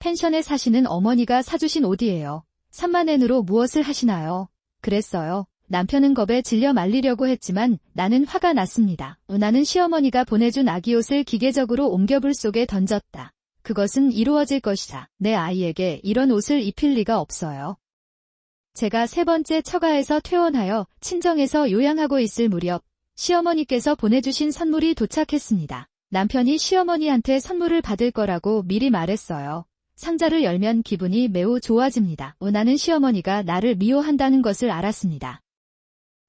펜션에 사시는 어머니가 사주신 옷이에요. 3만엔으로 무엇을 하시나요? 그랬어요. 남편은 겁에 질려 말리려고 했지만 나는 화가 났습니다. 나는 시어머니가 보내준 아기옷을 기계적으로 옮겨불 속에 던졌다. 그것은 이루어질 것이다. 내 아이에게 이런 옷을 입힐 리가 없어요. 제가 3번째 처가에서 퇴원하여 친정에서 요양하고 있을 무렵 시어머니께서 보내주신 선물이 도착했습니다. 남편이 시어머니한테 선물을 받을 거라고 미리 말했어요. 상자를 열면 기분이 매우 좋아집니다. 나는 시어머니가 나를 미워한다는 것을 알았습니다.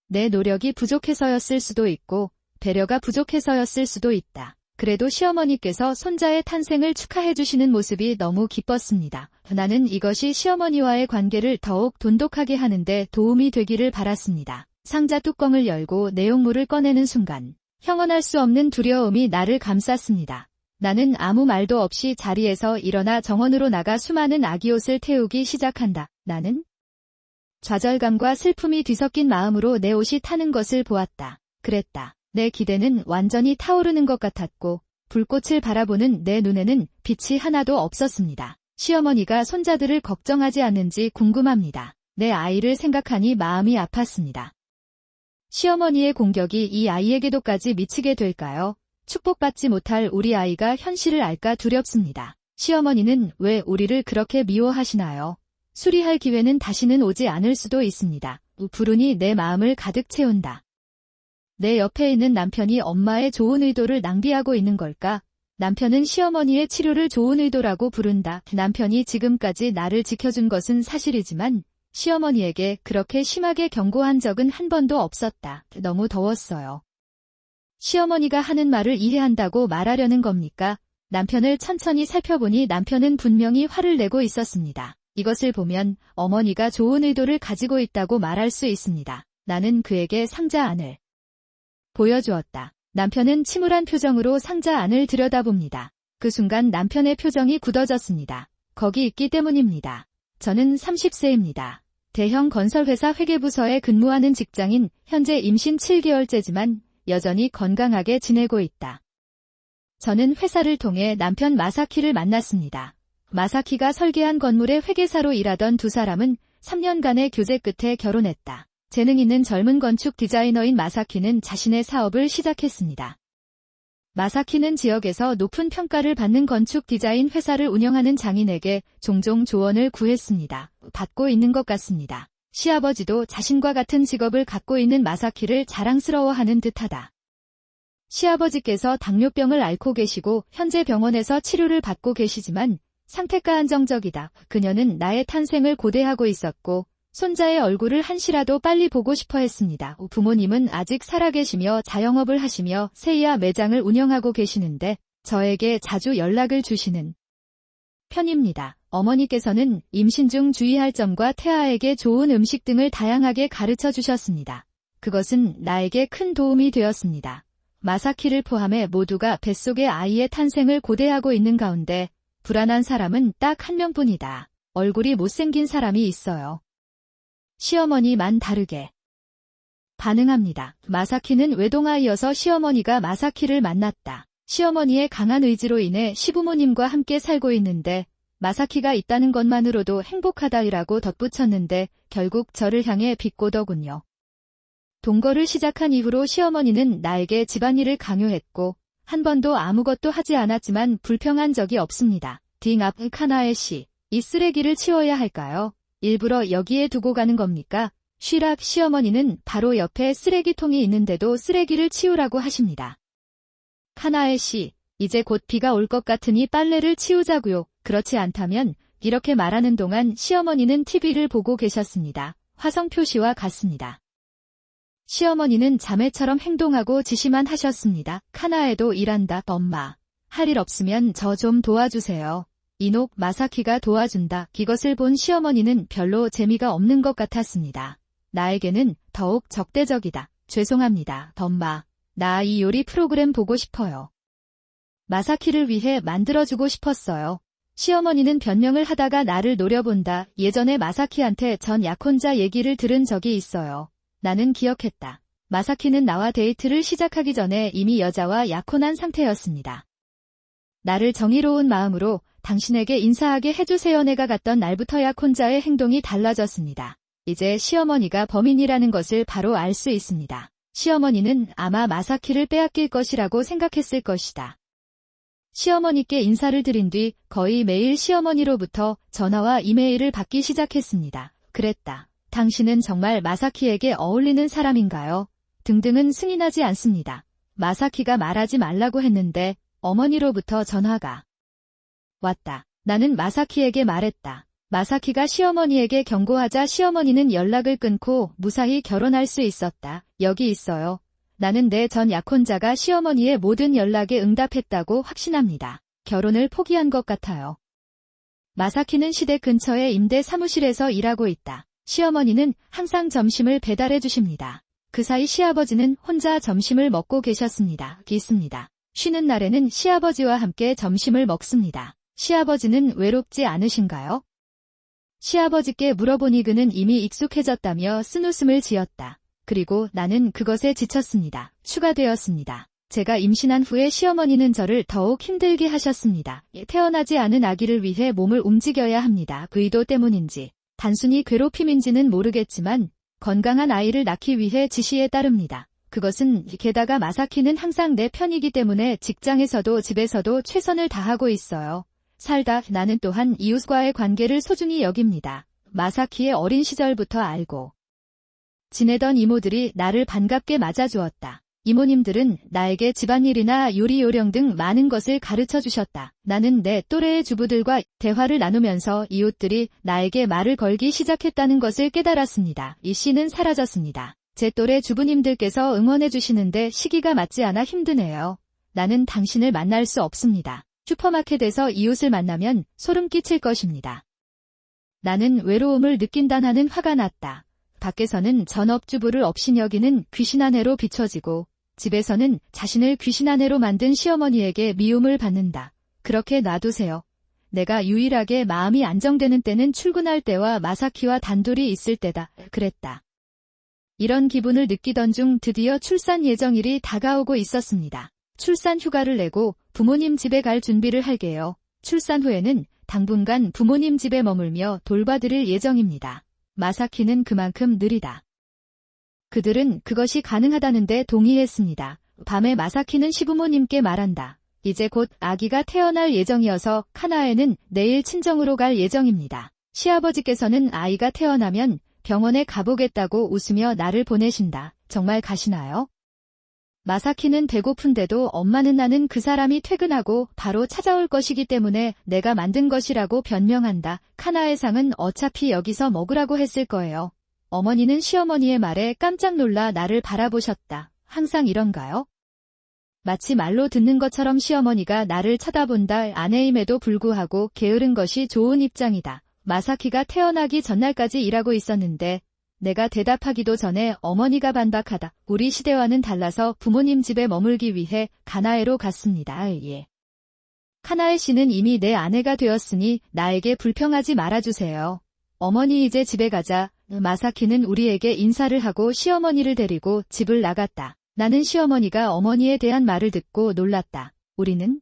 내 노력이 부족해서였을 수도 있고 배려가 부족해서였을 수도 있다. 그래도 시어머니께서 손자의 탄생을 축하해 주시는 모습이 너무 기뻤습니다. 나는 이것이 시어머니와의 관계를 더욱 돈독하게 하는데 도움이 되기를 바랐습니다. 상자 뚜껑을 열고 내용물을 꺼내는 순간 형언할 수 없는 두려움이 나를 감쌌습니다. 나는 아무 말도 없이 자리에서 일어나 정원으로 나가 수많은 아기옷을 태우기 시작한다. 나는 좌절감과 슬픔이 뒤섞인 마음으로 내 옷이 타는 것을 보았다. 그랬다. 내 기대는 완전히 타오르는 것 같았고 불꽃을 바라보는 내 눈에는 빛이 하나도 없었습니다. 시어머니가 손자들을 걱정하지 않는지 궁금합니다. 내 아이를 생각하니 마음이 아팠습니다. 시어머니의 공격이 이 아이에게도까지 미치게 될까요? 축복받지 못할 우리 아이가 현실을 알까 두렵습니다. 시어머니는 왜 우리를 그렇게 미워하시나요? 수리할 기회는 다시는 오지 않을 수도 있습니다. 불운이 내 마음을 가득 채운다. 내 옆에 있는 남편이 엄마의 좋은 의도를 낭비하고 있는 걸까? 남편은 시어머니의 치료를 좋은 의도라고 부른다. 남편이 지금까지 나를 지켜준 것은 사실이지만 시어머니에게 그렇게 심하게 경고한 적은 한 번도 없었다. 너무 더웠어요. 시어머니가 하는 말을 이해한다고 말하려는 겁니까? 남편을 천천히 살펴보니 남편은 분명히 화를 내고 있었습니다. 이것을 보면 어머니가 좋은 의도를 가지고 있다고 말할 수 있습니다. 나는 그에게 상자 안을 보여주었다. 남편은 침울한 표정으로 상자 안을 들여다봅니다. 그 순간 남편의 표정이 굳어졌습니다. 거기 있기 때문입니다. 저는 30세입니다. 대형 건설회사 회계부서에 근무하는 직장인, 현재 임신 7개월째지만 여전히 건강하게 지내고 있다. 저는 회사를 통해 남편 마사키를 만났습니다. 마사키가 설계한 건물의 회계사로 일하던 두 사람은 3년간의 교제 끝에 결혼했다. 재능 있는 젊은 건축 디자이너인 마사키는 자신의 사업을 시작했습니다. 마사키는 지역에서 높은 평가를 받는 건축 디자인 회사를 운영하는 장인에게 종종 조언을 구했습니다. 받고 있는 것 같습니다. 시아버지도 자신과 같은 직업을 갖고 있는 마사키를 자랑스러워하는 듯하다. 시아버지께서 당뇨병을 앓고 계시고 현재 병원에서 치료를 받고 계시지만 상태가 안정적이다. 그녀는 나의 탄생을 고대하고 있었고 손자의 얼굴을 한시라도 빨리 보고 싶어 했습니다. 부모님은 아직 살아계시며 자영업을 하시며 세이아 매장을 운영하고 계시는데 저에게 자주 연락을 주시는 편입니다. 어머니께서는 임신 중 주의할 점과 태아에게 좋은 음식 등을 다양하게 가르쳐 주셨습니다. 그것은 나에게 큰 도움이 되었습니다. 마사키를 포함해 모두가 뱃속의 아이의 탄생을 고대하고 있는 가운데 불안한 사람은 딱 한 명뿐이다. 얼굴이 못생긴 사람이 있어요. 시어머니만 다르게 반응합니다. 마사키는 외동아이여서 시어머니가 마사키를 만났다. 시어머니의 강한 의지로 인해 시부모님과 함께 살고 있는데 마사키가 있다는 것만으로도 행복하다이라고 덧붙였는데 결국 저를 향해 비꼬더군요. 동거를 시작한 이후로 시어머니는 나에게 집안일을 강요했고 한 번도 아무것도 하지 않았지만 불평한 적이 없습니다. 딩앞 카나에 씨, 이 쓰레기를 치워야 할까요? 일부러 여기에 두고 가는 겁니까? 쉬락 시어머니는 바로 옆에 쓰레기통이 있는데도 쓰레기를 치우라고 하십니다. 카나에 씨, 이제 곧 비가 올 것 같으니 빨래를 치우자고요. 그렇지 않다면 이렇게 말하는 동안 시어머니는 TV를 보고 계셨습니다. 화성 표시와 같습니다. 시어머니는 자매처럼 행동하고 지시만 하셨습니다. 카나에도 일한다. 엄마. 할 일 없으면 저 좀 도와주세요. 이녹 마사키가 도와준다. 이것을 본 시어머니는 별로 재미가 없는 것 같았습니다. 나에게는 더욱 적대적이다. 죄송합니다. 엄마. 나 이 요리 프로그램 보고 싶어요. 마사키를 위해 만들어주고 싶었어요. 시어머니는 변명을 하다가 나를 노려본다. 예전에 마사키한테 전 약혼자 얘기를 들은 적이 있어요. 나는 기억했다. 마사키는 나와 데이트를 시작하기 전에 이미 여자와 약혼한 상태였습니다. 나를 정의로운 마음으로 당신에게 인사하게 해주세요. 내가 갔던 날부터야 콘자의 행동이 달라졌습니다. 이제 시어머니가 범인이라는 것을 바로 알 수 있습니다. 시어머니는 아마 마사키를 빼앗길 것이라고 생각했을 것이다. 시어머니께 인사를 드린 뒤 거의 매일 시어머니로부터 전화와 이메일을 받기 시작했습니다. 그랬다. 당신은 정말 마사키에게 어울리는 사람인가요? 등등은 승인하지 않습니다. 마사키가 말하지 말라고 했는데 어머니로부터 전화가 왔다. 나는 마사키에게 말했다. 마사키가 시어머니에게 경고하자 시어머니는 연락을 끊고 무사히 결혼할 수 있었다. 여기 있어요. 나는 내 전 약혼자가 시어머니의 모든 연락에 응답했다고 확신합니다. 결혼을 포기한 것 같아요. 마사키는 시댁 근처의 임대 사무실에서 일하고 있다. 시어머니는 항상 점심을 배달해 주십니다. 그 사이 시아버지는 혼자 점심을 먹고 계셨습니다. 있습니다. 쉬는 날에는 시아버지와 함께 점심을 먹습니다. 시아버지는 외롭지 않으신가요? 시아버지께 물어보니 그는 이미 익숙해졌다며 쓴웃음을 지었다. 그리고 나는 그것에 지쳤습니다. 추가되었습니다. 제가 임신한 후에 시어머니는 저를 더욱 힘들게 하셨습니다. 태어나지 않은 아기를 위해 몸을 움직여야 합니다. 그 의도 때문인지 단순히 괴롭힘인지는 모르겠지만 건강한 아이를 낳기 위해 지시에 따릅니다. 그것은 게다가 마사키는 항상 내 편이기 때문에 직장에서도 집에서도 최선을 다하고 있어요. 살다 나는 또한 이웃과의 관계를 소중히 여깁니다. 마사키의 어린 시절부터 알고 지내던 이모들이 나를 반갑게 맞아주었다. 이모님들은 나에게 집안일이나 요리 요령 등 많은 것을 가르쳐 주셨다. 나는 내 또래의 주부들과 대화를 나누면서 이웃들이 나에게 말을 걸기 시작했다는 것을 깨달았습니다. 이 씨는 사라졌습니다. 제 또래 주부님들께서 응원해 주시는데 시기가 맞지 않아 힘드네요. 나는 당신을 만날 수 없습니다. 슈퍼마켓에서 이웃을 만나면 소름 끼칠 것입니다. 나는 외로움을 느낀다는 화가 났다. 밖에서는 전업주부를 업신여기는 귀신아내로 비춰지고 집에서는 자신을 귀신아내로 만든 시어머니에게 미움을 받는다. 그렇게 놔두세요. 내가 유일하게 마음이 안정되는 때는 출근할 때와 마사키와 단둘이 있을 때다. 그랬다. 이런 기분을 느끼던 중 드디어 출산 예정일이 다가오고 있었습니다. 출산 휴가를 내고 부모님 집에 갈 준비를 할게요. 출산 후에는 당분간 부모님 집에 머물며 돌봐드릴 예정입니다. 마사키는 그만큼 느리다. 그들은 그것이 가능하다는데 동의했습니다. 밤에 마사키는 시부모님께 말한다. 이제 곧 아기가 태어날 예정이어서 카나에는 내일 친정으로 갈 예정입니다. 시아버지께서는 아이가 태어나면 병원에 가보겠다고 웃으며 나를 보내신다. 정말 가시나요? 마사키는 배고픈데도 엄마는 나는 그 사람이 퇴근하고 바로 찾아올 것이기 때문에 내가 만든 것이라고 변명한다. 카나의 상은 어차피 여기서 먹으라고 했을 거예요. 어머니는 시어머니의 말에 깜짝 놀라 나를 바라보셨다. 항상 이런가요? 마치 말로 듣는 것처럼 시어머니가 나를 쳐다본다. 아내임에도 불구하고 게으른 것이 좋은 입장이다. 마사키가 태어나기 전날까지 일하고 있었는데 내가 대답하기도 전에 어머니가 반박하다. 우리 시대와는 달라서 부모님 집에 머물기 위해 가나에로 갔습니다. 예. 카나에 씨는 이미 내 아내가 되었으니 나에게 불평하지 말아주세요. 어머니 이제 집에 가자. 마사키는 우리에게 인사를 하고 시어머니를 데리고 집을 나갔다. 나는 시어머니가 어머니에 대한 말을 듣고 놀랐다. 우리는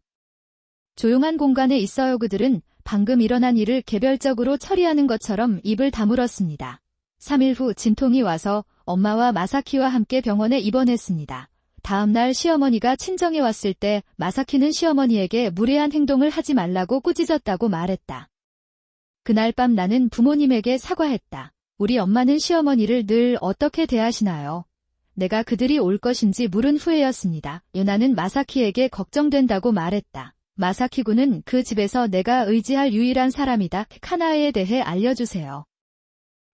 조용한 공간에 있어요. 그들은 방금 일어난 일을 개별적으로 처리하는 것처럼 입을 다물었습니다. 3일 후 진통이 와서 엄마와 마사키와 함께 병원에 입원했습니다. 다음 날 시어머니가 친정에 왔을 때 마사키는 시어머니에게 무례한 행동을 하지 말라고 꾸짖었다고 말했다. 그날 밤 나는 부모님에게 사과했다. 우리 엄마는 시어머니를 늘 어떻게 대하시나요? 내가 그들이 올 것인지 물은 후에였습니다. 나는 마사키에게 걱정된다고 말했다. 마사키 군은 그 집에서 내가 의지할 유일한 사람이다. 카나에에 대해 알려주세요.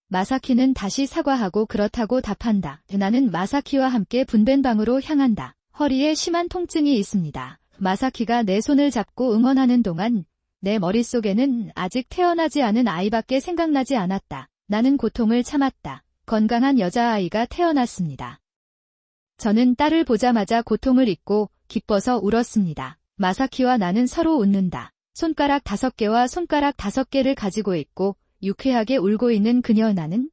마사키는 다시 사과하고 그렇다고 답한다. 나는 마사키와 함께 분벤방으로 향한다. 허리에 심한 통증이 있습니다. 마사키가 내 손을 잡고 응원하는 동안 내 머릿속에는 아직 태어나지 않은 아이밖에 생각나지 않았다. 나는 고통을 참았다. 건강한 여자아이가 태어났습니다. 저는 딸을 보자마자 고통을 잊고 기뻐서 울었습니다. 마사키와 나는 서로 웃는다. 손가락 5개와 손가락 5개를 가지고 있고 유쾌하게 울고 있는 그녀. 나는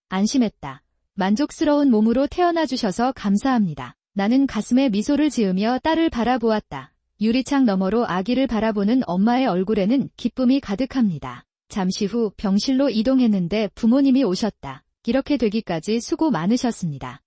안심했다. 만족스러운 몸으로 태어나 주셔서 감사합니다. 나는 가슴에 미소를 지으며 딸을 바라보았다. 유리창 너머로 아기를 바라보는 엄마의 얼굴에는 기쁨이 가득합니다. 잠시 후 병실로 이동했는데 부모님이 오셨다. 이렇게 되기까지 수고 많으셨습니다.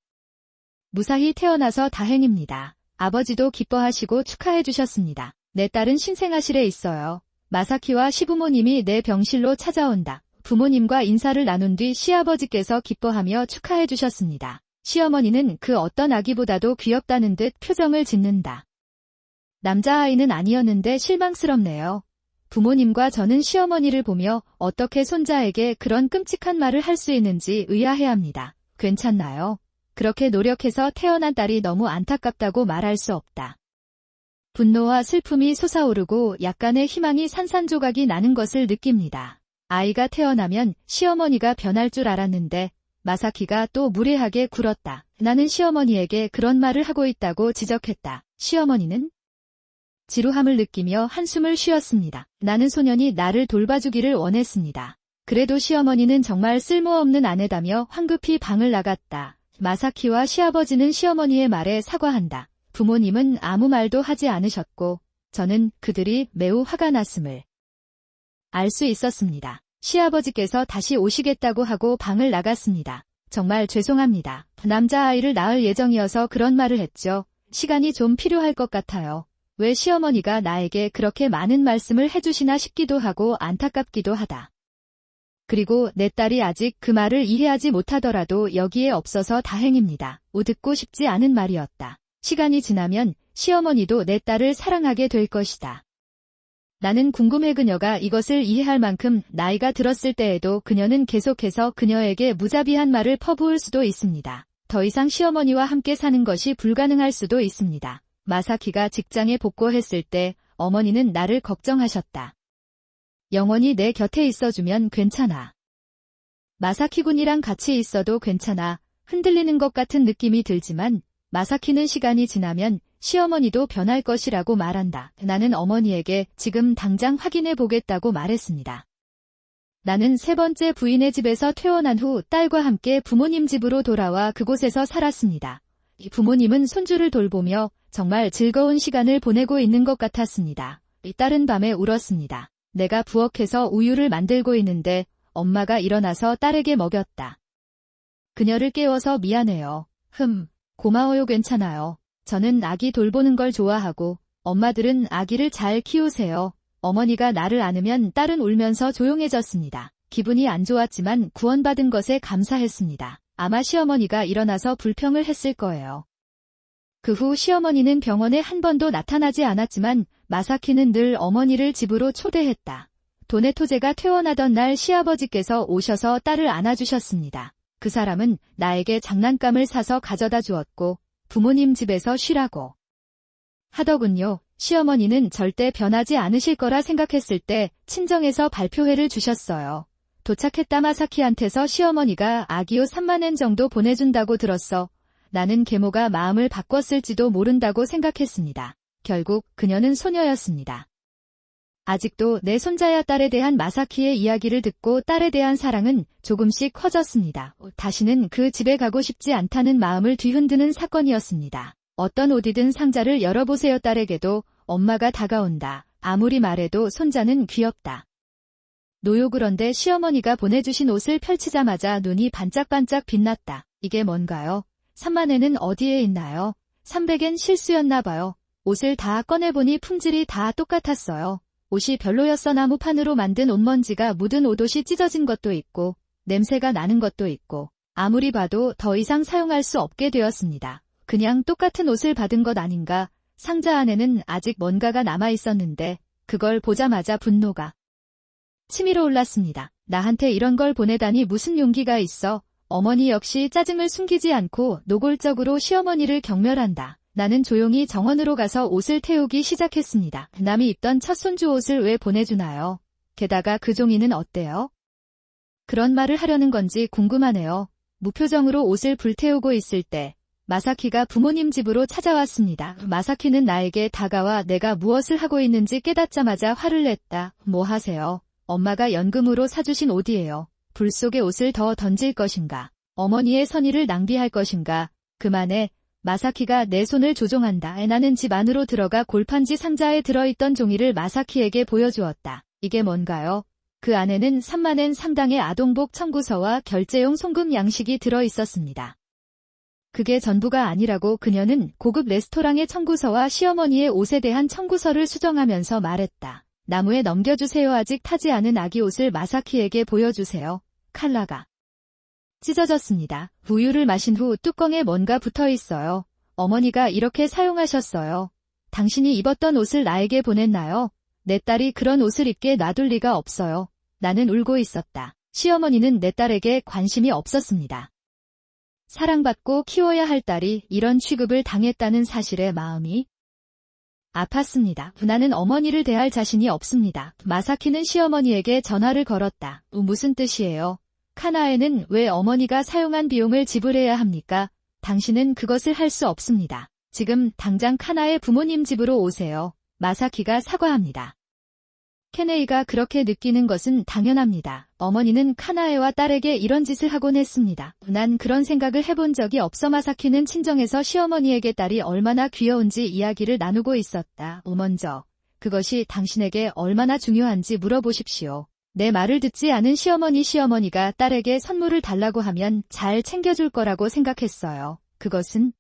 무사히 태어나서 다행입니다. 아버지도 기뻐하시고 축하해 주셨습니다. 내 딸은 신생아실에 있어요. 마사키와 시부모님이 내 병실로 찾아온다. 부모님과 인사를 나눈 뒤 시아버지께서 기뻐하며 축하해 주셨습니다. 시어머니는 그 어떤 아기보다도 귀엽다는 듯 표정을 짓는다. 남자아이는 아니었는데 실망스럽네요. 부모님과 저는 시어머니를 보며 어떻게 손자에게 그런 끔찍한 말을 할 수 있는지 의아해합니다. 괜찮나요? 그렇게 노력해서 태어난 딸이 너무 안타깝다고 말할 수 없다. 분노와 슬픔이 솟아오르고 약간의 희망이 산산조각이 나는 것을 느낍니다. 아이가 태어나면 시어머니가 변할 줄 알았는데 마사키가 또 무례하게 굴었다. 나는 시어머니에게 그런 말을 하고 있다고 지적했다. 시어머니는 지루함을 느끼며 한숨을 쉬었습니다. 나는 소년이 나를 돌봐주기를 원했습니다. 그래도 시어머니는 정말 쓸모없는 아내다며 황급히 방을 나갔다. 마사키와 시아버지는 시어머니의 말에 사과한다. 부모님은 아무 말도 하지 않으셨고 저는 그들이 매우 화가 났음을 알 수 있었습니다. 시아버지께서 다시 오시겠다고 하고 방을 나갔습니다. 정말 죄송합니다. 남자아이를 낳을 예정이어서 그런 말을 했죠. 시간이 좀 필요할 것 같아요. 왜 시어머니가 나에게 그렇게 많은 말씀을 해주시나 싶기도 하고 안타깝기도 하다. 그리고 내 딸이 아직 그 말을 이해하지 못하더라도 여기에 없어서 다행입니다. 듣고 싶지 않은 말이었다. 시간이 지나면 시어머니도 내 딸을 사랑하게 될 것이다. 나는 궁금해. 그녀가 이것을 이해할 만큼 나이가 들었을 때에도 그녀는 계속해서 그녀에게 무자비한 말을 퍼부을 수도 있습니다. 더 이상 시어머니와 함께 사는 것이 불가능할 수도 있습니다. 마사키가 직장에 복귀했을 때 어머니는 나를 걱정하셨다. 영원히 내 곁에 있어주면 괜찮아. 마사키 군이랑 같이 있어도 괜찮아. 흔들리는 것 같은 느낌이 들지만 마사키는 시간이 지나면 시어머니도 변할 것이라고 말한다. 나는 어머니에게 지금 당장 확인해 보겠다고 말했습니다. 나는 세 번째 부인의 집에서 퇴원한 후 딸과 함께 부모님 집으로 돌아와 그곳에서 살았습니다. 부모님은 손주를 돌보며 정말 즐거운 시간을 보내고 있는 것 같았습니다. 딸은 밤에 울었습니다. 내가 부엌에서 우유를 만들고 있는데 엄마가 일어나서 딸에게 먹였다. 그녀를 깨워서 미안해요. 고마워요. 괜찮아요. 저는 아기 돌보는 걸 좋아하고 엄마들은 아기를 잘 키우세요. 어머니가 나를 안으면 딸은 울면서 조용해졌습니다. 기분이 안 좋았지만 구원받은 것에 감사했습니다. 아마 시어머니가 일어나서 불평을 했을 거예요. 그 후 시어머니는 병원에 한 번도 나타나지 않았지만 마사키는 늘 어머니를 집으로 초대했다. 도네토제가 퇴원하던 날 시아버지께서 오셔서 딸을 안아주셨습니다. 그 사람은 나에게 장난감을 사서 가져다 주었고 부모님 집에서 쉬라고 하더군요. 시어머니는 절대 변하지 않으실 거라 생각했을 때 친정에서 발표회를 주셨어요. 도착했다. 마사키한테서 시어머니가 아기옷 3만엔 정도 보내준다고 들었어. 나는 계모가 마음을 바꿨을지도 모른다고 생각했습니다. 결국 그녀는 소녀였습니다. 아직도 내 손자야. 딸에 대한 마사키의 이야기를 듣고 딸에 대한 사랑은 조금씩 커졌습니다. 다시는 그 집에 가고 싶지 않다는 마음을 뒤흔드는 사건이었습니다. 어떤 옷이든 상자를 열어보세요. 딸에게도 엄마가 다가온다. 아무리 말해도 손자는 귀엽다. 노요. 그런데 시어머니가 보내주신 옷을 펼치자마자 눈이 반짝반짝 빛났다. 이게 뭔가요? 3만엔은 어디에 있나요? 300엔 실수였나 봐요. 옷을 다 꺼내보니 품질이 다 똑같았어요. 옷이 별로였어. 나무판으로 만든 옷먼지가 묻은 옷옷이 찢어진 것도 있고 냄새가 나는 것도 있고 아무리 봐도 더 이상 사용할 수 없게 되었습니다. 그냥 똑같은 옷을 받은 것 아닌가. 상자 안에는 아직 뭔가가 남아있었는데 그걸 보자마자 분노가 치밀어 올랐습니다. 나한테 이런 걸 보내다니 무슨 용기가 있어. 어머니 역시 짜증을 숨기지 않고 노골적으로 시어머니를 경멸한다. 나는 조용히 정원으로 가서 옷을 태우기 시작했습니다. 남이 입던 첫 손주 옷을 왜 보내주나요? 게다가 그 종이는 어때요? 그런 말을 하려는 건지 궁금하네요. 무표정으로 옷을 불태우고 있을 때 마사키가 부모님 집으로 찾아왔습니다. 마사키는 나에게 다가와 내가 무엇을 하고 있는지 깨닫자마자 화를 냈다. 뭐 하세요? 엄마가 연금으로 사주신 옷이에요. 불 속에 옷을 더 던질 것인가? 어머니의 선의를 낭비할 것인가? 그만해. 마사키가 내 손을 조종한다. 나는 집 안으로 들어가 골판지 상자에 들어있던 종이를 마사키에게 보여주었다. 이게 뭔가요? 그 안에는 3만엔 상당의 아동복 청구서와 결제용 송금 양식이 들어있었습니다. 그게 전부가 아니라고 그녀는 고급 레스토랑의 청구서와 시어머니의 옷에 대한 청구서를 수정하면서 말했다. 나무에 넘겨주세요. 아직 타지 않은 아기 옷을 마사키에게 보여주세요. 칼라가 찢어졌습니다. 우유를 마신 후 뚜껑에 뭔가 붙어 있어요. 어머니가 이렇게 사용하셨어요. 당신이 입었던 옷을 나에게 보냈나요? 내 딸이 그런 옷을 입게 놔둘 리가 없어요. 나는 울고 있었다. 시어머니는 내 딸에게 관심이 없었습니다. 사랑받고 키워야 할 딸이 이런 취급을 당했다는 사실에 마음이 아팠습니다. 나는 어머니를 대할 자신이 없습니다. 마사키는 시어머니에게 전화를 걸었다. 무슨 뜻이에요? 카나에는 왜 어머니가 사용한 비용을 지불해야 합니까? 당신은 그것을 할 수 없습니다. 지금 당장 카나의 부모님 집으로 오세요. 마사키가 사과합니다. 케네이가 그렇게 느끼는 것은 당연합니다. 어머니는 카나에와 딸에게 이런 짓을 하곤 했습니다. 난 그런 생각을 해본 적이 없어. 마사키는 친정에서 시어머니에게 딸이 얼마나 귀여운지 이야기를 나누고 있었다. 먼저 그것이 당신에게 얼마나 중요한지 물어보십시오. 내 말을 듣지 않은 시어머니가 딸에게 선물을 달라고 하면 잘 챙겨줄 거라고 생각했어요. 그것은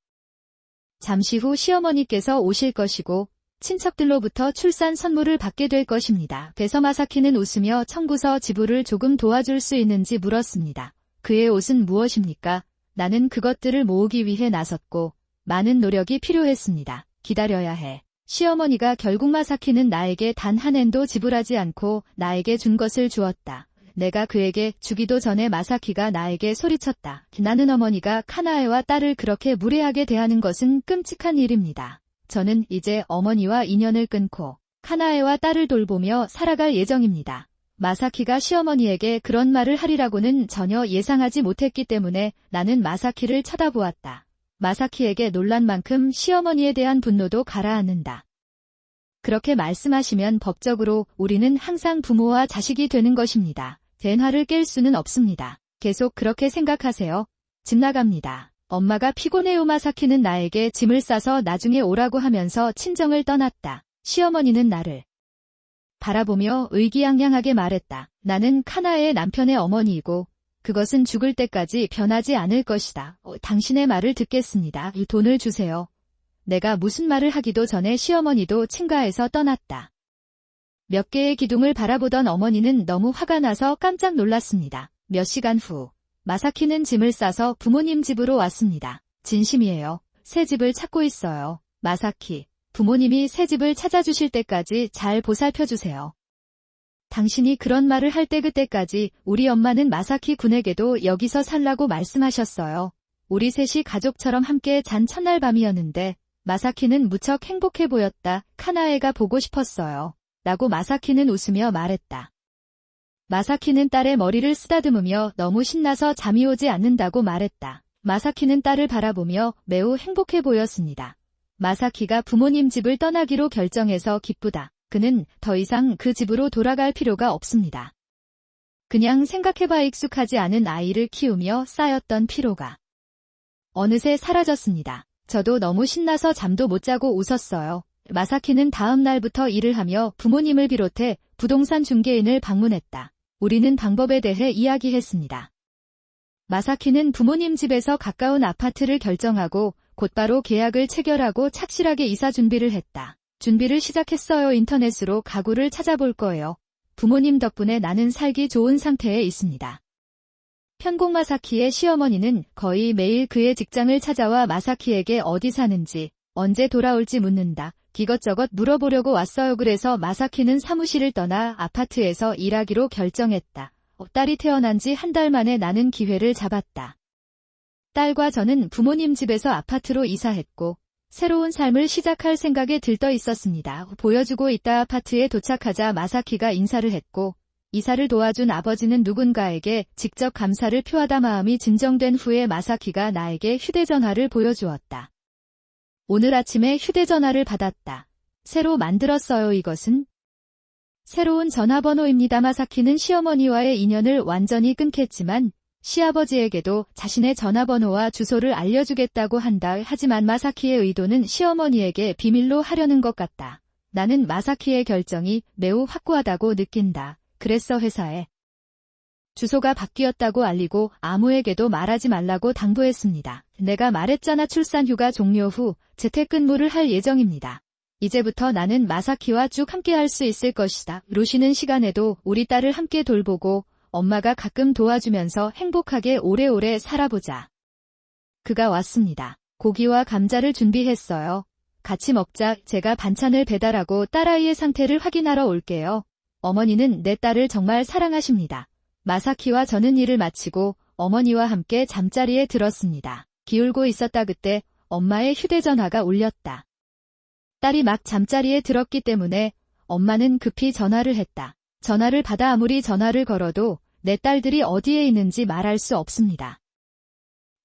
잠시 후 시어머니께서 오실 것이고 친척들로부터 출산 선물을 받게 될 것입니다. 그래서 마사키는 웃으며 청구서 지불을 조금 도와줄 수 있는지 물었습니다. 그의 옷은 무엇입니까? 나는 그것들을 모으기 위해 나섰고 많은 노력이 필요했습니다. 기다려야 해. 시어머니가 결국 마사키는 나에게 단 한 엔도 지불하지 않고 나에게 준 것을 주었다. 내가 그에게 주기도 전에 마사키가 나에게 소리쳤다. 나는 어머니가 카나에와 딸을 그렇게 무례하게 대하는 것은 끔찍한 일입니다. 저는 이제 어머니와 인연을 끊고 카나에와 딸을 돌보며 살아갈 예정입니다. 마사키가 시어머니에게 그런 말을 하리라고는 전혀 예상하지 못했기 때문에 나는 마사키를 쳐다보았다. 마사키에게 놀란 만큼 시어머니에 대한 분노도 가라앉는다. 그렇게 말씀하시면 법적으로 우리는 항상 부모와 자식이 되는 것입니다. 대화를 깰 수는 없습니다. 계속 그렇게 생각하세요. 집 나갑니다. 엄마가 피곤해요. 마사키는 나에게 짐을 싸서 나중에 오라고 하면서 친정을 떠났다. 시어머니는 나를 바라보며 의기양양하게 말했다. 나는 카나의 남편의 어머니이고 그것은 죽을 때까지 변하지 않을 것이다. 당신의 말을 듣겠습니다. 이 돈을 주세요. 내가 무슨 말을 하기도 전에 시어머니도 친가에서 떠났다. 몇 개의 기둥을 바라보던 어머니는 너무 화가 나서 깜짝 놀랐습니다. 몇 시간 후 마사키는 짐을 싸서 부모님 집으로 왔습니다. 진심이에요. 새 집을 찾고 있어요. 마사키, 부모님이 새 집을 찾아주실 때까지 잘 보살펴주세요. 당신이 그런 말을 할 때 그때까지 우리 엄마는 마사키 군에게도 여기서 살라고 말씀하셨어요. 우리 셋이 가족처럼 함께 잔 첫날 밤이었는데 마사키는 무척 행복해 보였다. 카나에가 보고 싶었어요. 라고 마사키는 웃으며 말했다. 마사키는 딸의 머리를 쓰다듬으며 너무 신나서 잠이 오지 않는다고 말했다. 마사키는 딸을 바라보며 매우 행복해 보였습니다. 마사키가 부모님 집을 떠나기로 결정해서 기쁘다. 그는 더 이상 그 집으로 돌아갈 필요가 없습니다. 그냥 생각해봐. 익숙하지 않은 아이를 키우며 쌓였던 피로가 어느새 사라졌습니다. 저도 너무 신나서 잠도 못 자고 웃었어요. 마사키는 다음 날부터 일을 하며 부모님을 비롯해 부동산 중개인을 방문했다. 우리는 방법에 대해 이야기했습니다. 마사키는 부모님 집에서 가까운 아파트를 결정하고 곧바로 계약을 체결하고 착실하게 이사 준비를 했다. 준비를 시작했어요. 인터넷으로 가구를 찾아볼 거예요. 부모님 덕분에 나는 살기 좋은 상태에 있습니다. 편곡 마사키의 시어머니는 거의 매일 그의 직장을 찾아와 마사키에게 어디 사는지, 언제 돌아올지 묻는다. 이것저것 물어보려고 왔어요. 그래서 마사키는 사무실을 떠나 아파트에서 일하기로 결정했다. 딸이 태어난 지 한 달 만에 나는 기회를 잡았다. 딸과 저는 부모님 집에서 아파트로 이사했고 새로운 삶을 시작할 생각에 들떠 있었습니다. 보여주고 있다. 아파트에 도착하자 마사키가 인사를 했고 이사를 도와준 아버지는 누군가에게 직접 감사를 표하다 마음이 진정된 후에 마사키가 나에게 휴대전화를 보여주었다. 오늘 아침에 휴대전화를 받았다. 새로 만들었어요. 이것은 새로운 전화번호입니다. 마사키는 시어머니와의 인연을 완전히 끊겠지만 시아버지에게도 자신의 전화번호와 주소를 알려주겠다고 한다. 하지만 마사키의 의도는 시어머니에게 비밀로 하려는 것 같다. 나는 마사키의 결정이 매우 확고하다고 느낀다. 그래서 회사에 주소가 바뀌었다고 알리고 아무에게도 말하지 말라고 당부했습니다. 내가 말했잖아. 출산 휴가 종료 후 재택근무를 할 예정입니다. 이제부터 나는 마사키와 쭉 함께 할 수 있을 것이다. 쉬는 시간에도 우리 딸을 함께 돌보고 엄마가 가끔 도와주면서 행복하게 오래오래 살아보자. 그가 왔습니다. 고기와 감자를 준비했어요. 같이 먹자. 제가 반찬을 배달하고 딸아이의 상태를 확인하러 올게요. 어머니는 내 딸을 정말 사랑하십니다. 마사키와 저는 일을 마치고 어머니와 함께 잠자리에 들었습니다. 기울고 있었다. 그때 엄마의 휴대전화가 울렸다. 딸이 막 잠자리에 들었기 때문에 엄마는 급히 전화를 했다. 전화를 받아 아무리 전화를 걸어도 내 딸들이 어디에 있는지 말할 수 없습니다.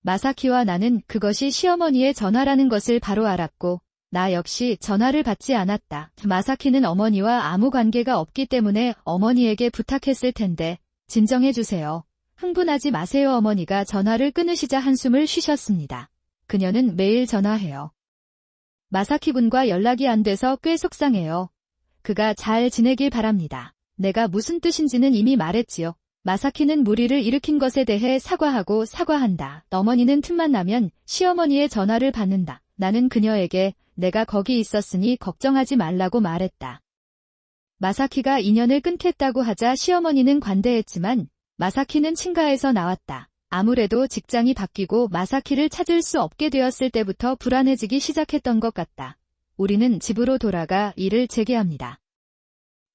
마사키와 나는 그것이 시어머니의 전화라는 것을 바로 알았고 나 역시 전화를 받지 않았다. 마사키는 어머니와 아무 관계가 없기 때문에 어머니에게 부탁했을 텐데 진정해주세요. 흥분하지 마세요. 어머니가 전화를 끊으시자 한숨을 쉬셨습니다. 그녀는 매일 전화해요. 마사키군과 연락이 안 돼서 꽤 속상해요. 그가 잘 지내길 바랍니다. 내가 무슨 뜻인지는 이미 말했지요. 마사키는 무리를 일으킨 것에 대해 사과한다. 어머니는 틈만 나면 시어머니의 전화를 받는다. 나는 그녀에게 내가 거기 있었으니 걱정하지 말라고 말했다. 마사키가 인연을 끊겠다고 하자 시어머니는 관대했지만 마사키는 친가에서 나왔다. 아무래도 직장이 바뀌고 마사키를 찾을 수 없게 되었을 때부터 불안해지기 시작했던 것 같다. 우리는 집으로 돌아가 일을 재개합니다.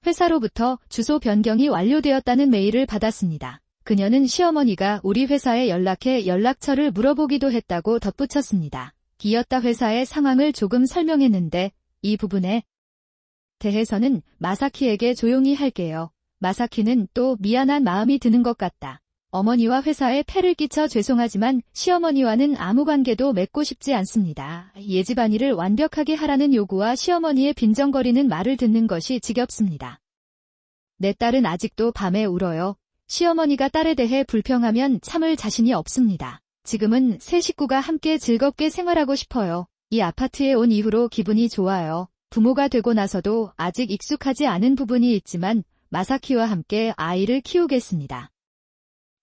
회사로부터 주소 변경이 완료되었다는 메일을 받았습니다. 그녀는 시어머니가 우리 회사에 연락해 연락처를 물어보기도 했다고 덧붙였습니다. 기어다 회사의 상황을 조금 설명했는데 이 부분에 대해서는 마사키에게 조용히 할게요. 마사키는 또 미안한 마음이 드는 것 같다. 어머니와 회사에 폐를 끼쳐 죄송하지만 시어머니와는 아무 관계도 맺고 싶지 않습니다. 예집안일을 완벽하게 하라는 요구와 시어머니의 빈정거리는 말을 듣는 것이 지겹습니다. 내 딸은 아직도 밤에 울어요. 시어머니가 딸에 대해 불평하면 참을 자신이 없습니다. 지금은 세 식구가 함께 즐겁게 생활하고 싶어요. 이 아파트에 온 이후로 기분이 좋아요. 부모가 되고 나서도 아직 익숙하지 않은 부분이 있지만 마사키와 함께 아이를 키우겠습니다.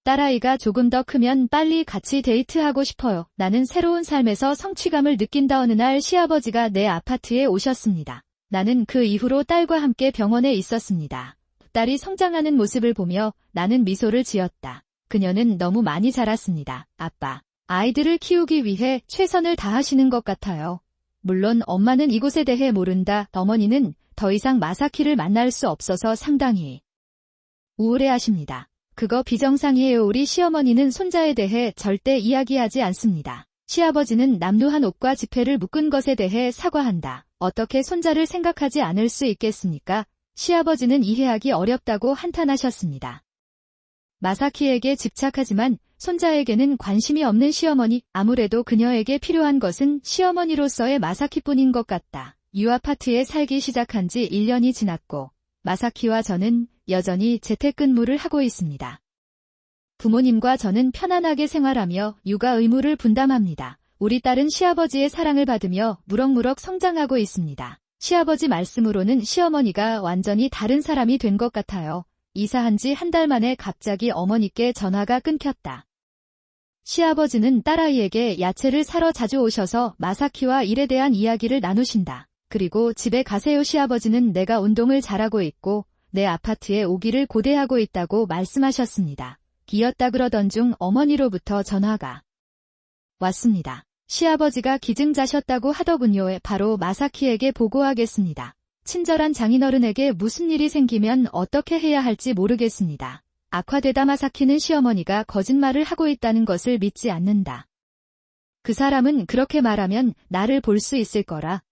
딸아이가 조금 더 크면 빨리 같이 데이트하고 싶어요. 나는 새로운 삶에서 성취감을 느낀다. 어느 날 시아버지가 내 아파트에 오셨습니다. 나는 그 이후로 딸과 함께 병원에 있었습니다. 딸이 성장하는 모습을 보며 나는 미소를 지었다. 그녀는 너무 많이 자랐습니다. 아빠, 아이들을 키우기 위해 최선을 다하시는 것 같아요. 물론 엄마는 이곳에 대해 모른다. 어머니는 더 이상 마사키를 만날 수 없어서 상당히 우울해하십니다. 그거 비정상이에요. 우리 시어머니는 손자에 대해 절대 이야기하지 않습니다. 시아버지는 남루한 옷과 지폐를 묶은 것에 대해 사과한다. 어떻게 손자를 생각하지 않을 수 있겠습니까? 시아버지는 이해하기 어렵다고 한탄하셨습니다. 마사키에게 집착하지만 손자에게는 관심이 없는 시어머니, 아무래도 그녀에게 필요한 것은 시어머니로서의 마사키뿐인 것 같다. 유아파트에 살기 시작한 지 1년이 지났고 마사키와 저는 여전히 재택근무를 하고 있습니다. 부모님과 저는 편안하게 생활하며 육아 의무를 분담합니다. 우리 딸은 시아버지의 사랑을 받으며 무럭무럭 성장하고 있습니다. 시아버지 말씀으로는 시어머니가 완전히 다른 사람이 된 것 같아요. 이사한 지 한 달 만에 갑자기 어머니께 전화가 끊겼다. 시아버지는 딸아이에게 야채를 사러 자주 오셔서 마사키와 일에 대한 이야기를 나누신다. 그리고 집에 가세요. 시아버지는 내가 운동을 잘하고 있고 내 아파트에 오기를 고대하고 있다고 말씀하셨습니다. 기었다 그러던 중 어머니로부터 전화가 왔습니다. 시아버지가 기증자셨다고 하더군요. 바로 마사키에게 보고하겠습니다. 친절한 장인어른에게 무슨 일이 생기면 어떻게 해야 할지 모르겠습니다. 악화되다. 마사키는 시어머니가 거짓말을 하고 있다는 것을 믿지 않는다. 그 사람은 그렇게 말하면 나를 볼 수 있을 거라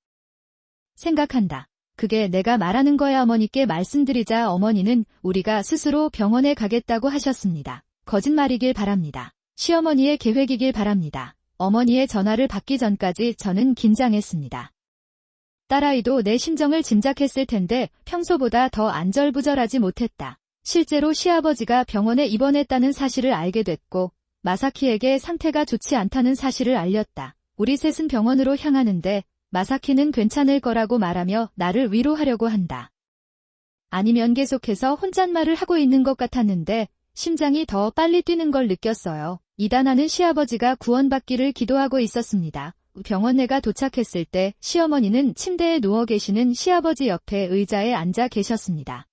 생각한다. 그게 내가 말하는 거야. 어머니께 말씀드리자 어머니는 우리가 스스로 병원에 가겠다고 하셨습니다. 거짓말이길 바랍니다. 시어머니의 계획이길 바랍니다. 어머니의 전화를 받기 전까지 저는 긴장했습니다. 딸아이도 내 심정을 짐작했을 텐데 평소보다 더 안절부절하지 못했다. 실제로 시아버지가 병원에 입원했다는 사실을 알게 됐고 마사키에게 상태가 좋지 않다는 사실을 알렸다. 우리 셋은 병원으로 향하는데 마사키는 괜찮을 거라고 말하며 나를 위로하려고 한다. 아니면 계속해서 혼잣말을 하고 있는 것 같았는데 심장이 더 빨리 뛰는 걸 느꼈어요. 이다 나는 시아버지가 구원받기를 기도하고 있었습니다. 병원 내가 도착했을 때 시어머니는 침대에 누워 계시는 시아버지 옆에 의자에 앉아 계셨습니다.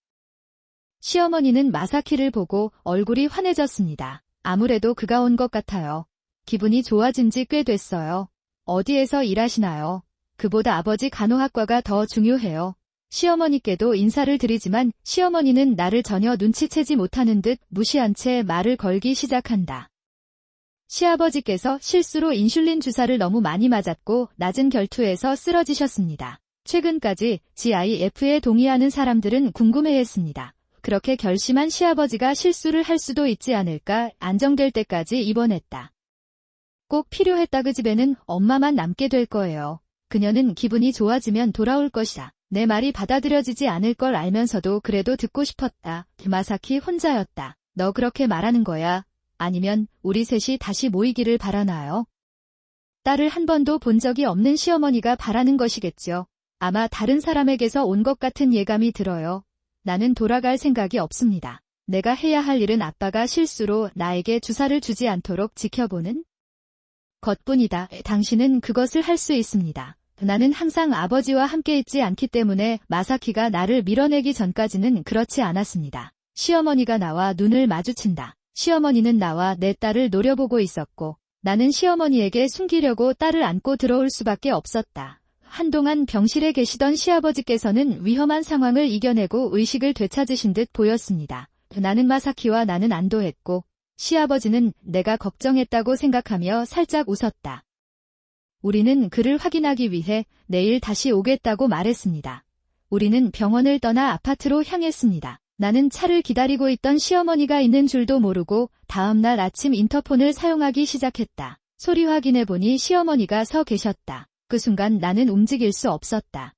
시어머니는 마사키를 보고 얼굴이 환해졌습니다. 아무래도 그가 온 것 같아요. 기분이 좋아진 지 꽤 됐어요. 어디에서 일하시나요? 그보다 아버지 간호학과가 더 중요해요. 시어머니께도 인사를 드리지만 시어머니는 나를 전혀 눈치채지 못하는 듯 무시한 채 말을 걸기 시작한다. 시아버지께서 실수로 인슐린 주사를 너무 많이 맞았고 낮은 결투에서 쓰러지셨습니다. 최근까지 GIF에 동의하는 사람들은 궁금해했습니다. 그렇게 결심한 시아버지가 실수를 할 수도 있지 않을까 안정될 때까지 입원했다. 꼭 필요했다. 그 집에는 엄마만 남게 될 거예요. 그녀는 기분이 좋아지면 돌아올 것이다. 내 말이 받아들여지지 않을 걸 알면서도 그래도 듣고 싶었다. 마사키 혼자였다. 너 그렇게 말하는 거야? 아니면 우리 셋이 다시 모이기를 바라나요? 딸을 한 번도 본 적이 없는 시어머니가 바라는 것이겠죠. 아마 다른 사람에게서 온 것 같은 예감이 들어요. 나는 돌아갈 생각이 없습니다. 내가 해야 할 일은 아빠가 실수로 나에게 주사를 주지 않도록 지켜보는 것뿐이다. 당신은 그것을 할 수 있습니다. 나는 항상 아버지와 함께 있지 않기 때문에 마사키가 나를 밀어내기 전까지는 그렇지 않았습니다. 시어머니가 나와 눈을 마주친다. 시어머니는 나와 내 딸을 노려보고 있었고 나는 시어머니에게 숨기려고 딸을 안고 들어올 수밖에 없었다. 한동안 병실에 계시던 시아버지께서는 위험한 상황을 이겨내고 의식을 되찾으신 듯 보였습니다. 나는 마사키와 나는 안도했고 시아버지는 내가 걱정했다고 생각하며 살짝 웃었다. 우리는 그를 확인하기 위해 내일 다시 오겠다고 말했습니다. 우리는 병원을 떠나 아파트로 향했습니다. 나는 차를 기다리고 있던 시어머니가 있는 줄도 모르고 다음날 아침 인터폰을 사용하기 시작했다. 소리 확인해보니 시어머니가 서 계셨다. 그 순간 나는 움직일 수 없었다.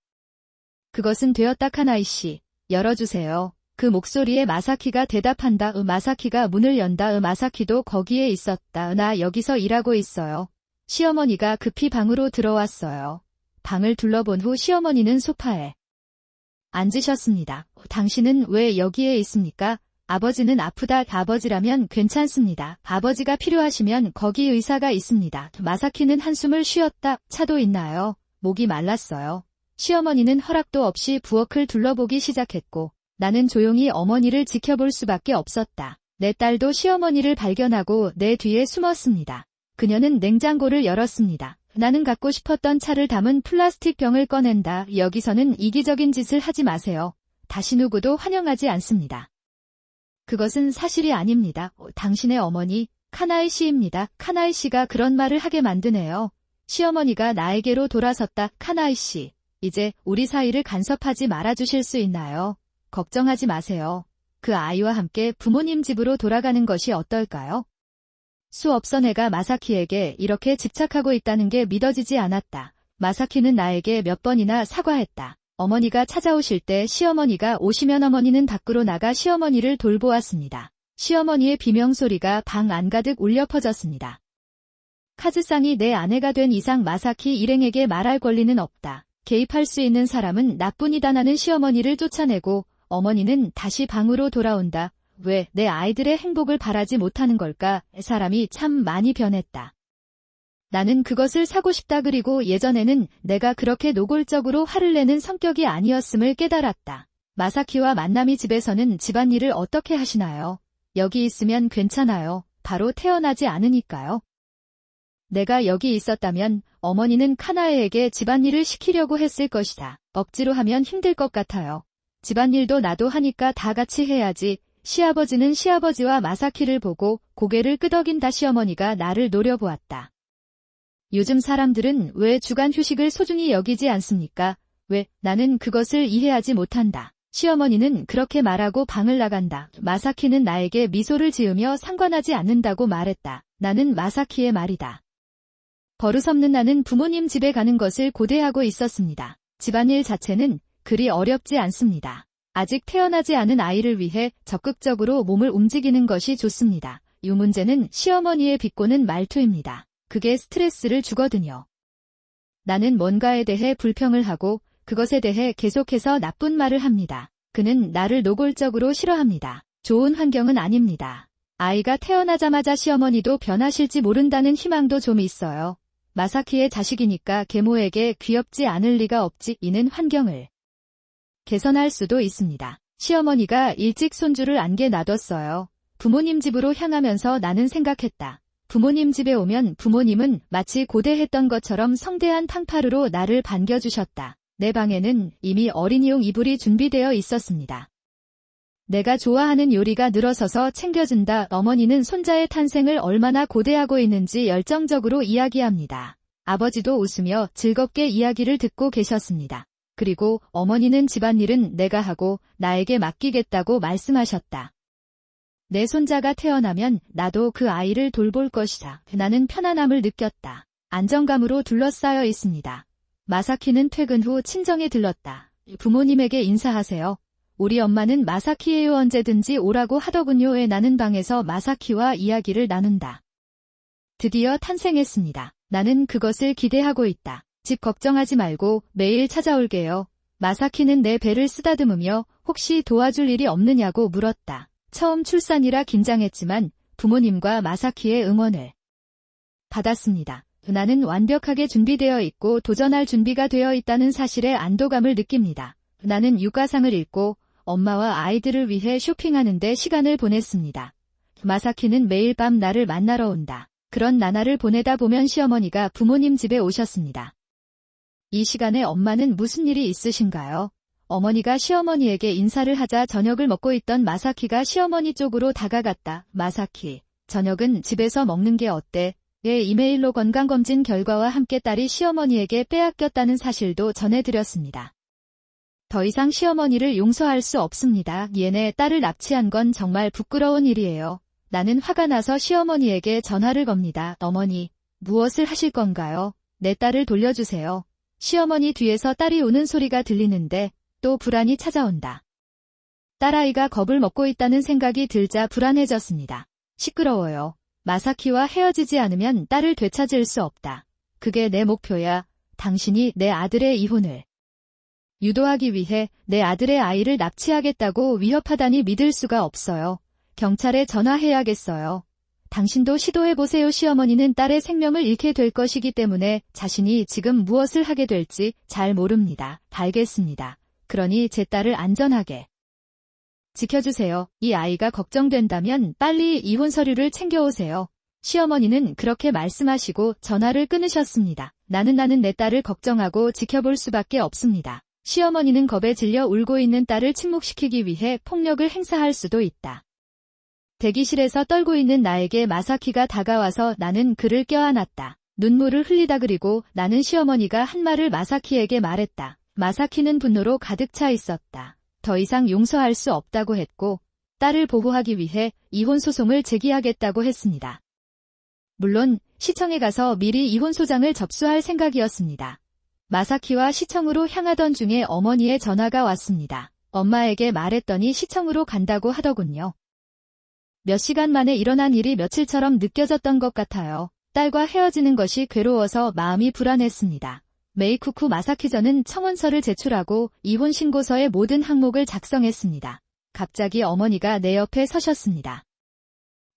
그것은 되었다. 카나이 씨, 열어주세요. 그 목소리에 마사키가 대답한다. 마사키가 문을 연다. 마사키도 거기에 있었다. 나 여기서 일하고 있어요. 시어머니가 급히 방으로 들어왔어요. 방을 둘러본 후 시어머니는 소파에 앉으셨습니다. 당신은 왜 여기에 있습니까? 아버지는 아프다. 아버지라면 괜찮습니다. 아버지가 필요하시면 거기 의사가 있습니다. 마사키는 한숨을 쉬었다. 차도 있나요? 목이 말랐어요. 시어머니는 허락도 없이 부엌을 둘러보기 시작했고 나는 조용히 어머니를 지켜볼 수밖에 없었다. 내 딸도 시어머니를 발견하고 내 뒤에 숨었습니다. 그녀는 냉장고를 열었습니다. 나는 갖고 싶었던 차를 담은 플라스틱 병을 꺼낸다. 여기서는 이기적인 짓을 하지 마세요. 다시 누구도 환영하지 않습니다. 그것은 사실이 아닙니다. 당신의 어머니, 카나이 씨입니다. 카나이 씨가 그런 말을 하게 만드네요. 시어머니가 나에게로 돌아섰다. 카나이 씨, 이제 우리 사이를 간섭하지 말아주실 수 있나요? 걱정하지 마세요. 그 아이와 함께 부모님 집으로 돌아가는 것이 어떨까요? 수없어 내가 마사키에게 이렇게 집착하고 있다는 게 믿어지지 않았다. 마사키는 나에게 몇 번이나 사과했다. 어머니가 찾아오실 때 시어머니가 오시면 어머니는 밖으로 나가 시어머니를 돌보았습니다. 시어머니의 비명소리가 방 안가득 울려 퍼졌습니다. 카즈상이 내 아내가 된 이상 마사키 일행에게 말할 권리는 없다. 개입할 수 있는 사람은 나뿐이다. 나는 시어머니를 쫓아내고 어머니는 다시 방으로 돌아온다. 왜 내 아이들의 행복을 바라지 못하는 걸까? 사람이 참 많이 변했다. 나는 그것을 사고 싶다. 그리고 예전에는 내가 그렇게 노골적으로 화를 내는 성격이 아니었음을 깨달았다. 마사키와 만남이 집에서는 집안일을 어떻게 하시나요? 여기 있으면 괜찮아요. 바로 태어나지 않으니까요. 내가 여기 있었다면 어머니는 카나에에게 집안일을 시키려고 했을 것이다. 억지로 하면 힘들 것 같아요. 집안일도 나도 하니까 다 같이 해야지. 시아버지는 시아버지와 마사키를 보고 고개를 끄덕인다. 시어머니가 나를 노려보았다. 요즘 사람들은 왜 주간 휴식을 소중히 여기지 않습니까? 왜? 나는 그것을 이해하지 못한다. 시어머니는 그렇게 말하고 방을 나간다. 마사키는 나에게 미소를 지으며 상관하지 않는다고 말했다. 나는 마사키의 말이다. 버릇없는 나는 부모님 집에 가는 것을 고대하고 있었습니다. 집안일 자체는 그리 어렵지 않습니다. 아직 태어나지 않은 아이를 위해 적극적으로 몸을 움직이는 것이 좋습니다. 이 문제는 시어머니의 비꼬는 말투입니다. 그게 스트레스를 주거든요. 나는 뭔가에 대해 불평을 하고 그것에 대해 계속해서 나쁜 말을 합니다. 그는 나를 노골적으로 싫어합니다. 좋은 환경은 아닙니다. 아이가 태어나자마자 시어머니도 변하실지 모른다는 희망도 좀 있어요. 마사키의 자식이니까 계모에게 귀엽지 않을 리가 없지. 이는 환경을 개선할 수도 있습니다. 시어머니가 일찍 손주를 안게 놔뒀어요. 부모님 집으로 향하면서 나는 생각했다. 부모님 집에 오면 부모님은 마치 고대했던 것처럼 성대한 탕파르로 나를 반겨주셨다. 내 방에는 이미 어린이용 이불이 준비되어 있었습니다. 내가 좋아하는 요리가 늘어서서 챙겨준다. 어머니는 손자의 탄생을 얼마나 고대하고 있는지 열정적으로 이야기합니다. 아버지도 웃으며 즐겁게 이야기를 듣고 계셨습니다. 그리고 어머니는 집안일은 내가 하고 나에게 맡기겠다고 말씀하셨다. 내 손자가 태어나면 나도 그 아이를 돌볼 것이다. 나는 편안함을 느꼈다. 안정감으로 둘러싸여 있습니다. 마사키는 퇴근 후 친정에 들렀다. 부모님에게 인사하세요. 우리 엄마는 마사키예요. 언제든지 오라고 하더군요. 나는 방에서 마사키와 이야기를 나눈다. 드디어 탄생했습니다. 나는 그것을 기대하고 있다. 집 걱정하지 말고 매일 찾아올게요. 마사키는 내 배를 쓰다듬으며 혹시 도와줄 일이 없느냐고 물었다. 처음 출산이라 긴장했지만 부모님과 마사키의 응원을 받았습니다. 나는 완벽하게 준비되어 있고 도전할 준비가 되어 있다는 사실에 안도감을 느낍니다. 나는 육아상을 읽고 엄마와 아이들을 위해 쇼핑하는데 시간을 보냈습니다. 마사키는 매일 밤 나를 만나러 온다. 그런 나날을 보내다 보면 시어머니가 부모님 집에 오셨습니다. 이 시간에 엄마는 무슨 일이 있으신가요? 어머니가 시어머니에게 인사를 하자 저녁을 먹고 있던 마사키가 시어머니 쪽으로 다가갔다. 마사키, 저녁은 집에서 먹는 게 어때? 이메일로 건강검진 결과와 함께 딸이 시어머니에게 빼앗겼다는 사실도 전해드렸습니다. 더 이상 시어머니를 용서할 수 없습니다. 얘네 딸을 납치한 건 정말 부끄러운 일이에요. 나는 화가 나서 시어머니에게 전화를 겁니다. 어머니, 무엇을 하실 건가요? 내 딸을 돌려주세요. 시어머니 뒤에서 딸이 우는 소리가 들리는데 또 불안이 찾아온다. 딸아이가 겁을 먹고 있다는 생각이 들자 불안해졌습니다. 시끄러워요. 마사키와 헤어지지 않으면 딸을 되찾을 수 없다. 그게 내 목표야. 당신이 내 아들의 이혼을 유도하기 위해 내 아들의 아이를 납치하겠다고 위협하다니 믿을 수가 없어요. 경찰에 전화해야겠어요. 당신도 시도해보세요. 시어머니는 딸의 생명을 잃게 될 것이기 때문에 자신이 지금 무엇을 하게 될지 잘 모릅니다. 알겠습니다. 그러니 제 딸을 안전하게 지켜주세요. 이 아이가 걱정된다면 빨리 이혼 서류를 챙겨오세요. 시어머니는 그렇게 말씀하시고 전화를 끊으셨습니다. 나는 내 딸을 걱정하고 지켜볼 수밖에 없습니다. 시어머니는 겁에 질려 울고 있는 딸을 침묵시키기 위해 폭력을 행사할 수도 있다. 대기실에서 떨고 있는 나에게 마사키가 다가와서 나는 그를 껴안았다. 눈물을 흘리다. 그리고 나는 시어머니가 한 말을 마사키에게 말했다. 마사키는 분노로 가득 차 있었다. 더 이상 용서할 수 없다고 했고 딸을 보호하기 위해 이혼 소송을 제기하겠다고 했습니다. 물론 시청에 가서 미리 이혼 소장을 접수할 생각이었습니다. 마사키와 시청으로 향하던 중에 어머니의 전화가 왔습니다. 엄마에게 말했더니 시청으로 간다고 하더군요. 몇 시간 만에 일어난 일이 며칠처럼 느껴졌던 것 같아요. 딸과 헤어지는 것이 괴로워서 마음이 불안했습니다. 메이쿠쿠 마사키저는 청원서를 제출하고 이혼 신고서의 모든 항목을 작성했습니다. 갑자기 어머니가 내 옆에 서셨습니다.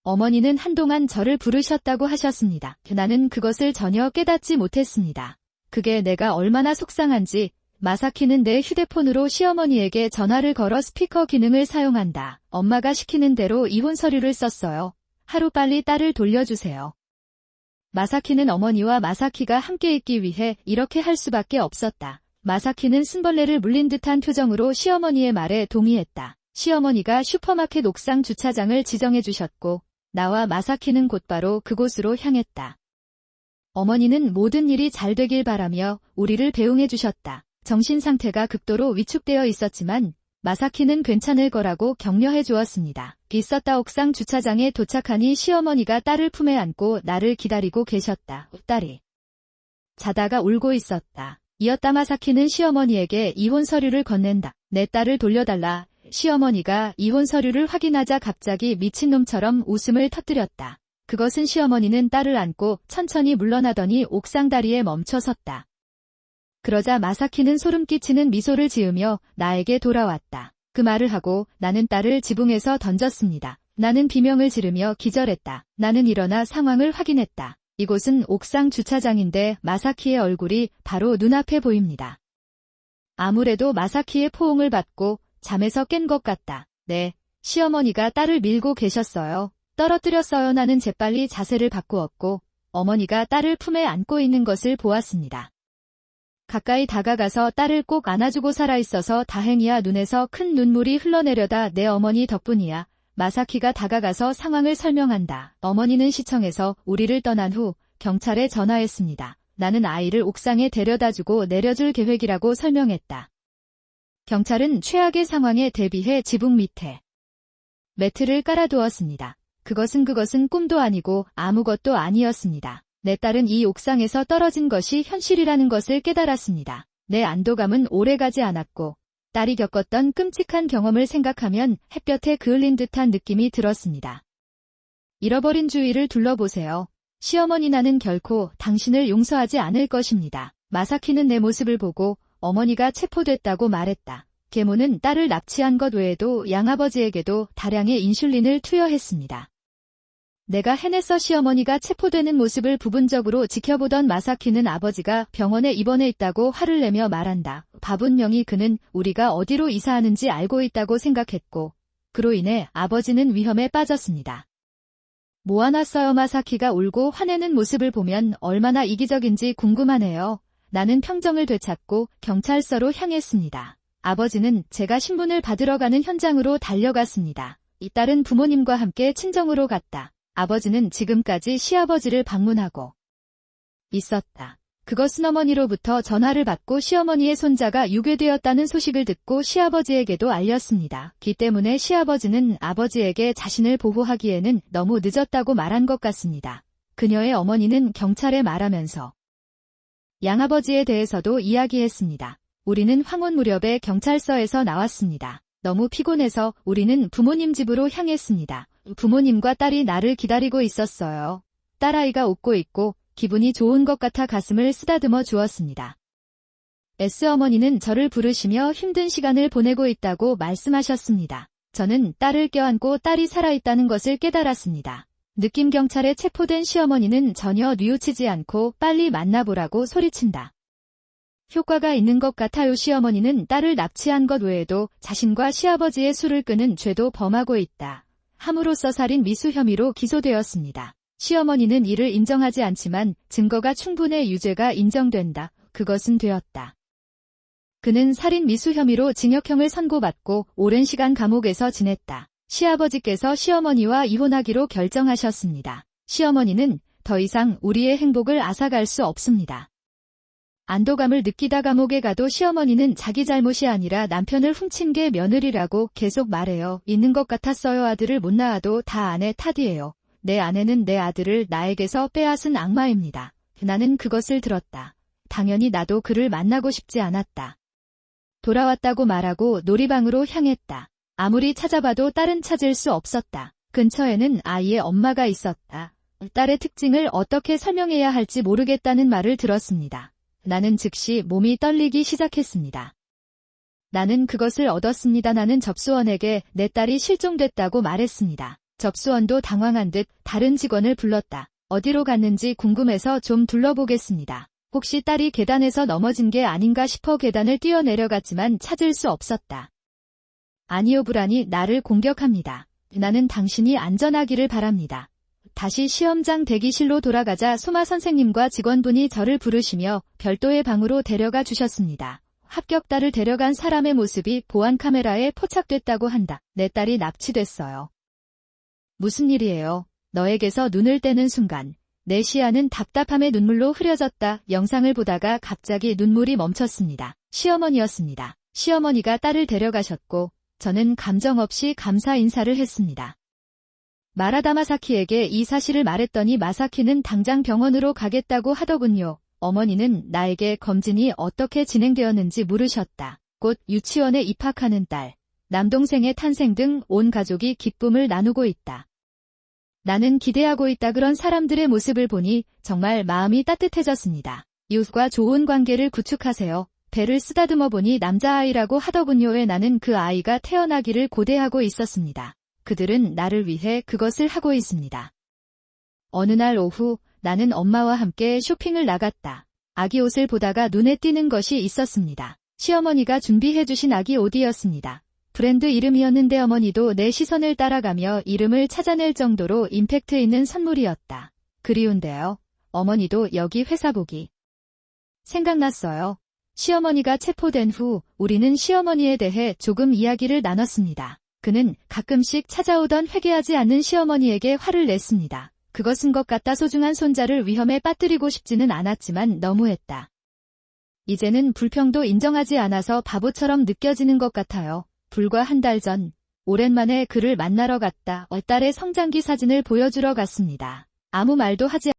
어머니는 한동안 저를 부르셨다고 하셨습니다. 나는 그것을 전혀 깨닫지 못했습니다. 그게 내가 얼마나 속상한지. 마사키는 내 휴대폰으로 시어머니에게 전화를 걸어 스피커 기능을 사용한다. 엄마가 시키는 대로 이혼 서류를 썼어요. 하루빨리 딸을 돌려주세요. 마사키는 어머니와 마사키가 함께 있기 위해 이렇게 할 수밖에 없었다. 마사키는 쓴벌레를 물린 듯한 표정으로 시어머니의 말에 동의했다. 시어머니가 슈퍼마켓 옥상 주차장을 지정해 주셨고 나와 마사키는 곧바로 그곳으로 향했다. 어머니는 모든 일이 잘 되길 바라며 우리를 배웅해 주셨다. 정신 상태가 극도로 위축되어 있었지만 마사키는 괜찮을 거라고 격려해 주었습니다. 있었다. 옥상 주차장에 도착하니 시어머니가 딸을 품에 안고 나를 기다리고 계셨다. 딸이 자다가 울고 있었다. 이었다. 마사키는 시어머니에게 이혼 서류를 건넨다. 내 딸을 돌려달라. 시어머니가 이혼 서류를 확인하자 갑자기 미친놈처럼 웃음을 터뜨렸다. 그것은 시어머니는 딸을 안고 천천히 물러나더니 옥상 다리에 멈춰 섰다. 그러자 마사키는 소름 끼치는 미소를 지으며 나에게 돌아왔다. 그 말을 하고 나는 딸을 지붕에서 던졌습니다. 나는 비명을 지르며 기절했다. 나는 일어나 상황을 확인했다. 이곳은 옥상 주차장인데 마사키의 얼굴이 바로 눈앞에 보입니다. 아무래도 마사키의 포옹을 받고 잠에서 깬 것 같다. 네, 시어머니가 딸을 밀고 계셨어요. 떨어뜨렸어요. 나는 재빨리 자세를 바꾸었고 어머니가 딸을 품에 안고 있는 것을 보았습니다. 가까이 다가가서 딸을 꼭 안아주고 살아있어서 다행이야. 눈에서 큰 눈물이 흘러내려다. 내 어머니 덕분이야. 마사키가 다가가서 상황을 설명한다. 어머니는 시청에서 우리를 떠난 후 경찰에 전화했습니다. 나는 아이를 옥상에 데려다주고 내려줄 계획이라고 설명했다. 경찰은 최악의 상황에 대비해 지붕 밑에 매트를 깔아두었습니다. 그것은 꿈도 아니고 아무것도 아니었습니다. 내 딸은 이 옥상에서 떨어진 것이 현실이라는 것을 깨달았습니다. 내 안도감은 오래가지 않았고 딸이 겪었던 끔찍한 경험을 생각하면 햇볕에 그을린 듯한 느낌이 들었습니다. 잃어버린 주위를 둘러보세요. 시어머니, 나는 결코 당신을 용서하지 않을 것입니다. 마사키는 내 모습을 보고 어머니가 체포됐다고 말했다. 계모는 딸을 납치한 것 외에도 양아버지에게도 다량의 인슐린을 투여했습니다. 내가 해냈어. 시어머니가 체포되는 모습을 부분적으로 지켜보던 마사키는 아버지가 병원에 입원해 있다고 화를 내며 말한다. 바분명히 그는 우리가 어디로 이사하는지 알고 있다고 생각했고 그로 인해 아버지는 위험에 빠졌습니다. 모아놨어요. 마사키가 울고 화내는 모습을 보면 얼마나 이기적인지 궁금하네요. 나는 평정을 되찾고 경찰서로 향했습니다. 아버지는 제가 신분을 받으러 가는 현장으로 달려갔습니다. 이 딸은 부모님과 함께 친정으로 갔다. 아버지는 지금까지 시아버지를 방문하고 있었다. 그것은 어머니로부터 전화를 받고 시어머니의 손자가 유괴되었다는 소식을 듣고 시아버지에게도 알렸습니다. 그 때문에 시아버지는 아버지에게 자신을 보호하기에는 너무 늦었다고 말한 것 같습니다. 그녀의 어머니는 경찰에 말하면서 양아버지에 대해서도 이야기했습니다. 우리는 황혼 무렵에 경찰서에서 나왔습니다. 너무 피곤해서 우리는 부모님 집으로 향했습니다. 부모님과 딸이 나를 기다리고 있었어요. 딸아이가 웃고 있고 기분이 좋은 것 같아 가슴을 쓰다듬어 주었습니다. 어머니는 저를 부르시며 힘든 시간을 보내고 있다고 말씀하셨습니다. 저는 딸을 껴안고 딸이 살아있다는 것을 깨달았습니다. 느낌 경찰에 체포된 시어머니는 전혀 뉘우치지 않고 빨리 만나보라고 소리친다. 효과가 있는 것 같아요. 시어머니는 딸을 납치한 것 외에도 자신과 시아버지의 술을 끄는 죄도 범하고 있다. 함으로써 살인 미수 혐의로 기소되었습니다. 시어머니는 이를 인정하지 않지만 증거가 충분해 유죄가 인정된다. 그것은 되었다. 그는 살인 미수 혐의로 징역형을 선고받고 오랜 시간 감옥에서 지냈다. 시아버지께서 시어머니와 이혼하기로 결정하셨습니다. 시어머니는 더 이상 우리의 행복을 앗아갈 수 없습니다. 안도감을 느끼다 감옥에 가도 시어머니는 자기 잘못이 아니라 남편을 훔친 게 며느리라고 계속 말해요. 있는 것 같았어요. 아들을 못 낳아도 다 아내 탓이에요. 내 아내는 내 아들을 나에게서 빼앗은 악마입니다. 나는 그것을 들었다. 당연히 나도 그를 만나고 싶지 않았다. 돌아왔다고 말하고 놀이방으로 향했다. 아무리 찾아봐도 딸은 찾을 수 없었다. 근처에는 아이의 엄마가 있었다. 딸의 특징을 어떻게 설명해야 할지 모르겠다는 말을 들었습니다. 나는 즉시 몸이 떨리기 시작했습니다. 나는 그것을 얻었습니다. 나는 접수원에게 내 딸이 실종됐다고 말했습니다. 접수원도 당황한 듯 다른 직원을 불렀다. 어디로 갔는지 궁금해서 좀 둘러보겠습니다. 혹시 딸이 계단에서 넘어진 게 아닌가 싶어 계단을 뛰어내려갔지만 찾을 수 없었다. 아니요, 불안이 나를 공격합니다. 나는 당신이 안전하기를 바랍니다. 다시 시험장 대기실로 돌아가자 소마 선생님과 직원분이 저를 부르시며 별도의 방으로 데려가 주셨습니다. 합격 딸을 데려간 사람의 모습이 보안 카메라에 포착됐다고 한다. 내 딸이 납치됐어요. 무슨 일이에요? 너에게서 눈을 떼는 순간 내 시야는 답답함의 눈물로 흐려졌다. 영상을 보다가 갑자기 눈물이 멈췄습니다. 시어머니였습니다. 시어머니가 딸을 데려가셨고 저는 감정 없이 감사 인사를 했습니다. 말하다 마사키에게 이 사실을 말했더니 마사키는 당장 병원으로 가겠다고 하더군요. 어머니는 나에게 검진이 어떻게 진행되었는지 물으셨다. 곧 유치원에 입학하는 딸, 남동생의 탄생 등 온 가족이 기쁨을 나누고 있다. 나는 기대하고 있다 그런 사람들의 모습을 보니 정말 마음이 따뜻해졌습니다. 이웃과 좋은 관계를 구축하세요. 배를 쓰다듬어 보니 남자아이라고 하더군요에 나는 그 아이가 태어나기를 고대하고 있었습니다. 그들은 나를 위해 그것을 하고 있습니다. 어느 날 오후 나는 엄마와 함께 쇼핑을 나갔다. 아기 옷을 보다가 눈에 띄는 것이 있었습니다. 시어머니가 준비해주신 아기 옷이었습니다. 브랜드 이름이었는데 어머니도 내 시선을 따라가며 이름을 찾아낼 정도로 임팩트 있는 선물이었다. 그리운데요. 어머니도 여기 회사복이 생각났어요. 시어머니가 체포된 후 우리는 시어머니에 대해 조금 이야기를 나눴습니다. 그는 가끔씩 찾아오던 회개하지 않는 시어머니에게 화를 냈습니다. 그것은 것 같다. 소중한 손자를 위험에 빠뜨리고 싶지는 않았지만 너무했다. 이제는 불평도 인정하지 않아서 바보처럼 느껴지는 것 같아요. 불과 한 달 전, 오랜만에 그를 만나러 갔다. 딸의 성장기 사진을 보여주러 갔습니다. 아무 말도 하지